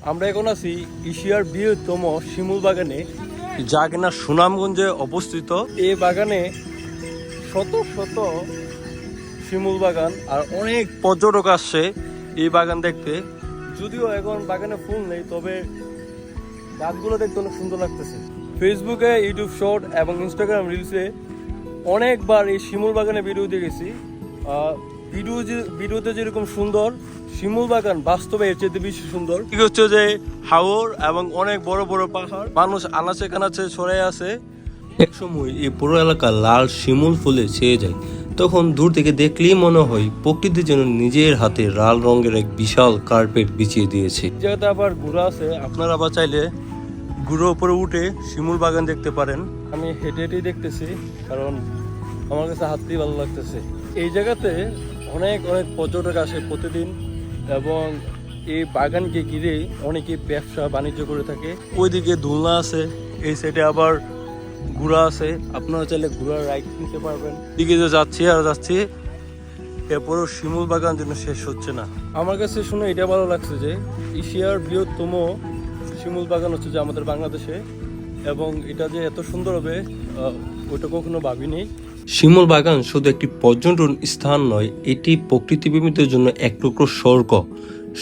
আমরা এখন আছি এশিয়ার বৃহত্তম শিমুল বাগানে, যা কিনা সুনামগঞ্জে অবস্থিত। এই বাগানে শত শত শিমুল বাগান আর অনেক পর্যটক আসছে এই বাগান দেখতে। যদিও এখন বাগানে ফুল নেই, তবে গাছগুলো দেখতে অনেক সুন্দর লাগতেছে। ফেসবুকে, ইউটিউব শর্ট এবং ইনস্টাগ্রাম রিলসে অনেকবার এই শিমুল বাগানে ভিডিও দেখেছি। ভিডিওতে যেরকম সুন্দর, শিমুল বাগান বাস্তবে এর চেয়ে বেশি সুন্দর। ঠিক হচ্ছে যে হাওর এবং অনেক বড় বড় পাহাড়, মানুষ আনাচে কানাচে ছড়াই আছে। এক সময় এই পুরো এলাকা লাল শিমুল ফুলে ছেয়ে যায়। তখন দূর থেকে দেখলেই মনে হয় প্রকৃতি যেন নিজের হাতে লাল রঙের এক বিশাল কার্পেট বিছিয়ে দিয়েছে। জায়গাতে আবার ঘোড়া আছে, আপনারা আবার চাইলে ঘোড়ার উপরে উঠে শিমুল বাগান দেখতে পারেন। আমি হেঁটে হেঁটেই দেখতেছি, কারণ আমার কাছে হাঁটতেই ভালো লাগতেছে। এই জায়গাতে অনেক অনেক পর্যটক আসে প্রতিদিন, এবং এই বাগানকে ঘিরে অনেকে ব্যবসা বাণিজ্য করে থাকে। ওইদিকে দোলনা আছে, এই সাইডে আবার ঘোড়া আছে, আপনারা চাইলে ঘোড়ার রাইড নিতে পারবেন। দিকে যে যাচ্ছি আর যাচ্ছি, এরপরও শিমুল বাগান যেন শেষ হচ্ছে না। আমার কাছে শুনে এটা ভালো লাগছে যে এশিয়ার বৃহত্তম শিমুল বাগান হচ্ছে যে আমাদের বাংলাদেশে, এবং এটা যে এত সুন্দর হবে ওটা কখনো ভাবিনি। শিমুল বাগান শুধু একটি পর্যটন স্থান নয়, এটি প্রকৃতিপ্রেমীদের জন্য এক টুকরো স্বর্গ।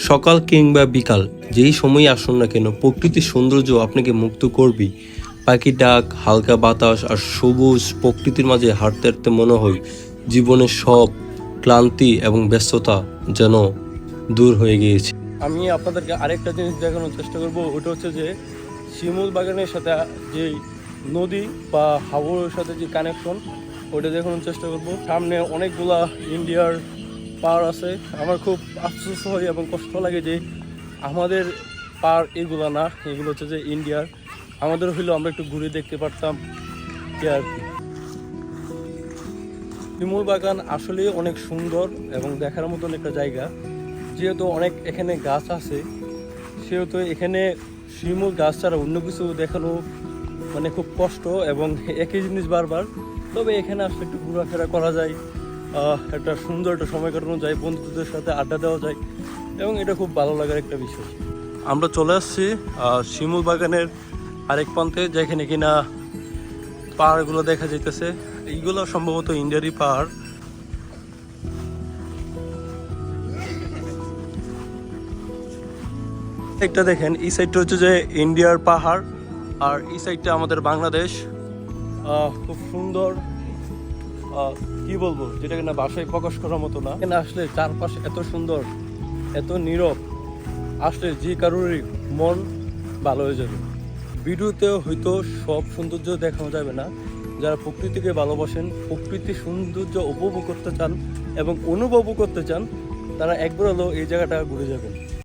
সকাল কিংবা বিকাল যেই সময় আসুন না কেন, প্রকৃতির সৌন্দর্য আপনাকে মুগ্ধ করবে। পাখি ডাক, হালকা বাতাস আর সবুজ প্রকৃতির মাঝে হাঁটতে হাঁটতে মনে হয় জীবনের সব ক্লান্তি এবং ব্যস্ততা যেন দূর হয়ে গিয়েছে। আমি আপনাদেরকে আরেকটা জিনিস দেখানোর চেষ্টা করব, ওটা হচ্ছে যে শিমুল বাগানের সাথে যে নদী বা হাওরের সাথে যে কানেকশন, ওটা দেখানোর চেষ্টা করব। সামনে অনেকগুলা ইন্ডিয়ার পাহাড় আছে। আমার খুব আফসোস হয় এবং কষ্ট লাগে যে আমাদের পাহাড় এগুলো না, এগুলো হচ্ছে যে ইন্ডিয়ার। আমাদের হইলেও আমরা একটু ঘুরে দেখতে পারতাম কি আর কি। শিমুল বাগান আসলে অনেক সুন্দর এবং দেখার মতন একটা জায়গা। যেহেতু অনেক এখানে গাছ আছে, সেহেতু এখানে শিমুল গাছ ছাড়া অন্য কিছু দেখানো মানে খুব কষ্ট, এবং একই জিনিস বারবার। তবে এখানে আসলে একটু ঘোরাফেরা করা যায়, একটা সুন্দর একটা সময় কাটানো যায়, বন্ধুদের সাথে আড্ডা দেওয়া যায়, এবং এটা খুব ভালো লাগার একটা বিষয়। আমরা চলে আসছি শিমুল বাগানের আরেক প্রান্তে, যেখানে কিনা পাহাড়গুলো দেখা যাইতেছে। এইগুলো সম্ভবত ইন্ডিয়ারই পাহাড়। একটা দেখেন, এই সাইডটা হচ্ছে যে ইন্ডিয়ার পাহাড়, আর এই সাইডটা আমাদের বাংলাদেশ। খুব সুন্দর, কি বলবো, যেটা কিনা ভাষায় প্রকাশ করার মতো না। এখানে আসলে চারপাশে এত সুন্দর, এত নীরব, আসলে যে কারোরই মন ভালো হয়ে যাবে। ভিডিওতে হয়তো সব সৌন্দর্য দেখানো যাবে না। যারা প্রকৃতিকে ভালোবাসেন, প্রকৃতির সৌন্দর্য উপভোগ করতে চান এবং অনুভবও করতে চান, তারা একবার হলেও এই জায়গাটা ঘুরে যাবেন।